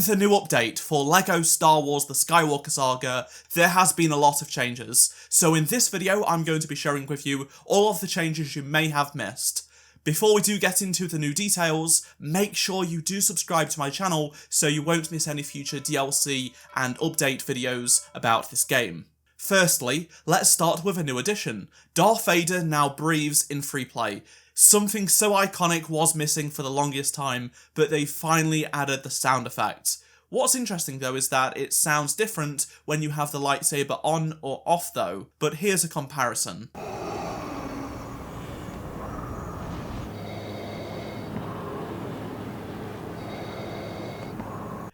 With the new update for LEGO Star Wars The Skywalker Saga, there has been a lot of changes, so in this video I'm going to be sharing with you all of the changes you may have missed. Before we do get into the new details, make sure you do subscribe to my channel so you won't miss any future DLC and update videos about this game. Firstly, let's start with a new addition. Darth Vader now breathes in free play. Something so iconic was missing for the longest time, but they finally added the sound effect. What's interesting though is that it sounds different when you have the lightsaber on or off though, but here's a comparison.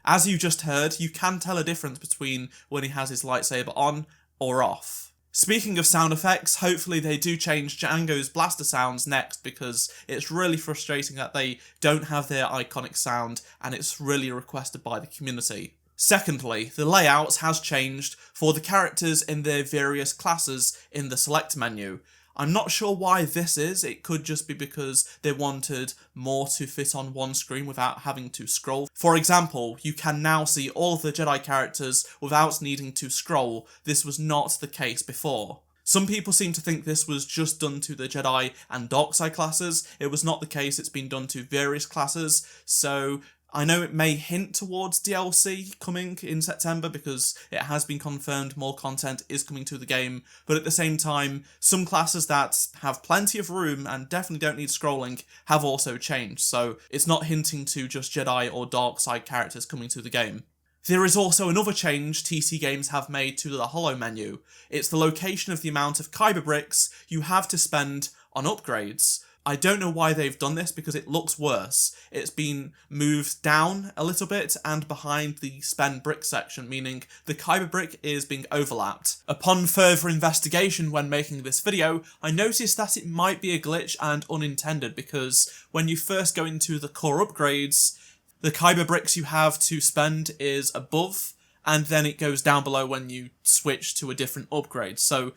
As you just heard, you can tell a difference between when he has his lightsaber on or off. Speaking of sound effects, hopefully they do change Django's blaster sounds next, because it's really frustrating that they don't have their iconic sound and it's really requested by the community. Secondly, the layout has changed for the characters in their various classes in the select menu. I'm not sure why this is. It could just be because they wanted more to fit on one screen without having to scroll. For example, you can now see all of the Jedi characters without needing to scroll. This was not the case before. Some people seem to think this was just done to the Jedi and Darkside classes. It was not the case. It's been done to various classes, so I know it may hint towards DLC coming in September because it has been confirmed more content is coming to the game, but at the same time, some classes that have plenty of room and definitely don't need scrolling have also changed, so it's not hinting to just Jedi or Darkside characters coming to the game. There is also another change TC Games have made to the Holo menu. It's the location of the amount of Kyber bricks you have to spend on upgrades. I don't know why they've done this because it looks worse. It's been moved down a little bit and behind the spend brick section, meaning the Kyber brick is being overlapped. Upon further investigation when making this video, I noticed that it might be a glitch and unintended, because when you first go into the core upgrades, the Kyber bricks you have to spend is above, and then it goes down below when you switch to a different upgrade. So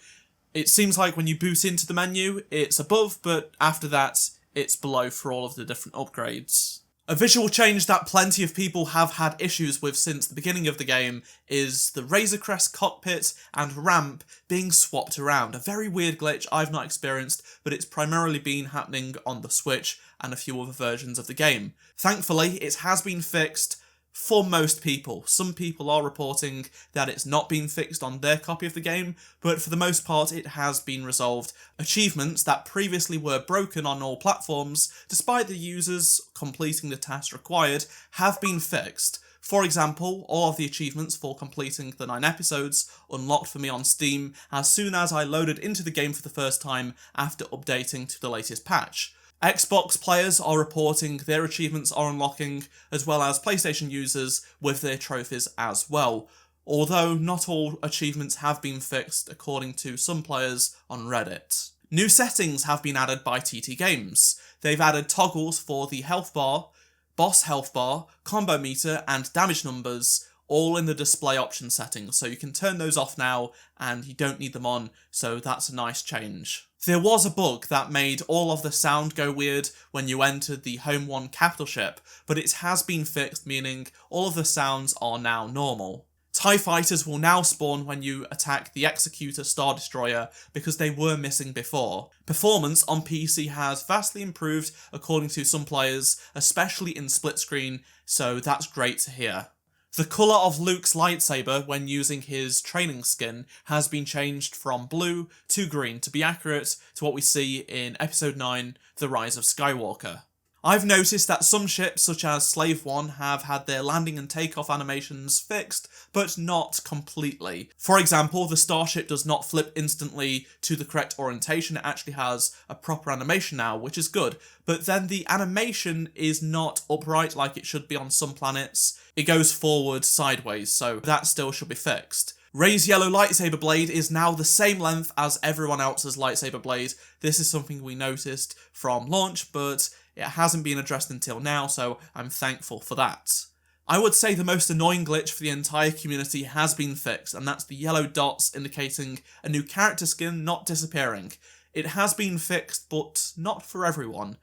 it seems like when you boot into the menu, it's above, but after that, it's below for all of the different upgrades. A visual change that plenty of people have had issues with since the beginning of the game is the Razor Crest cockpit and ramp being swapped around. A very weird glitch I've not experienced, but it's primarily been happening on the Switch and a few other versions of the game. Thankfully, it has been fixed for most people. Some people are reporting that it's not been fixed on their copy of the game, but for the most part it has been resolved. Achievements that previously were broken on all platforms, despite the users completing the tasks required, have been fixed. For example, all of the achievements for completing the 9 episodes unlocked for me on Steam as soon as I loaded into the game for the first time after updating to the latest patch. Xbox players are reporting their achievements are unlocking, as well as PlayStation users with their trophies as well, although not all achievements have been fixed according to some players on Reddit. New settings have been added by TT Games. They've added toggles for the health bar, boss health bar, combo meter and damage numbers, all in the display option settings, so you can turn those off now and you don't need them on, so that's a nice change. There was a bug that made all of the sound go weird when you entered the Home 1 capital ship, but it has been fixed, meaning all of the sounds are now normal. TIE fighters will now spawn when you attack the Executor Star Destroyer because they were missing before. Performance on PC has vastly improved according to some players, especially in split screen, so that's great to hear. The colour of Luke's lightsaber when using his training skin has been changed from blue to green to be accurate to what we see in Episode 9, The Rise of Skywalker. I've noticed that some ships, such as Slave 1, have had their landing and takeoff animations fixed, but not completely. For example, the starship does not flip instantly to the correct orientation, it actually has a proper animation now, which is good, but then the animation is not upright like it should be on some planets. It goes forward sideways, so that still should be fixed. Rey's yellow lightsaber blade is now the same length as everyone else's lightsaber blade. This is something we noticed from launch, but it hasn't been addressed until now, so I'm thankful for that. I would say the most annoying glitch for the entire community has been fixed, and that's the yellow dots indicating a new character skin not disappearing. It has been fixed, but not for everyone.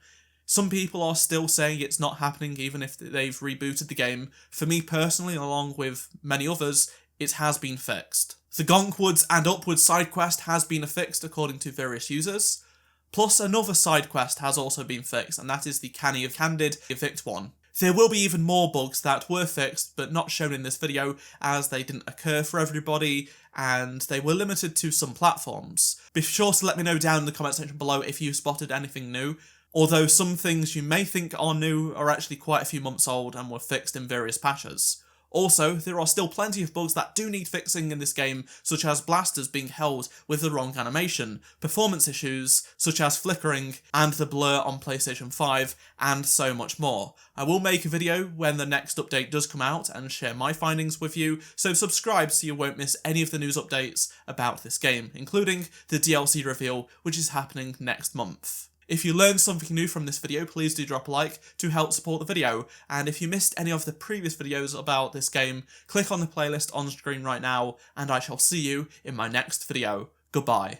Some people are still saying it's not happening even if they've rebooted the game. For me personally, along with many others, it has been fixed. The Gonkwards and Upwards side quest has been fixed according to various users. Plus another side quest has also been fixed, and that is the Canny of Candid Evict one. There will be even more bugs that were fixed but not shown in this video, as they didn't occur for everybody and they were limited to some platforms. Be sure to let me know down in the comment section below if you spotted anything new, although some things you may think are new are actually quite a few months old and were fixed in various patches. Also, there are still plenty of bugs that do need fixing in this game, such as blasters being held with the wrong animation, performance issues such as flickering and the blur on PlayStation 5, and so much more. I will make a video when the next update does come out and share my findings with you, so subscribe so you won't miss any of the news updates about this game, including the DLC reveal, which is happening next month. If you learned something new from this video, please do drop a like to help support the video, and if you missed any of the previous videos about this game, click on the playlist on screen right now, and I shall see you in my next video. Goodbye.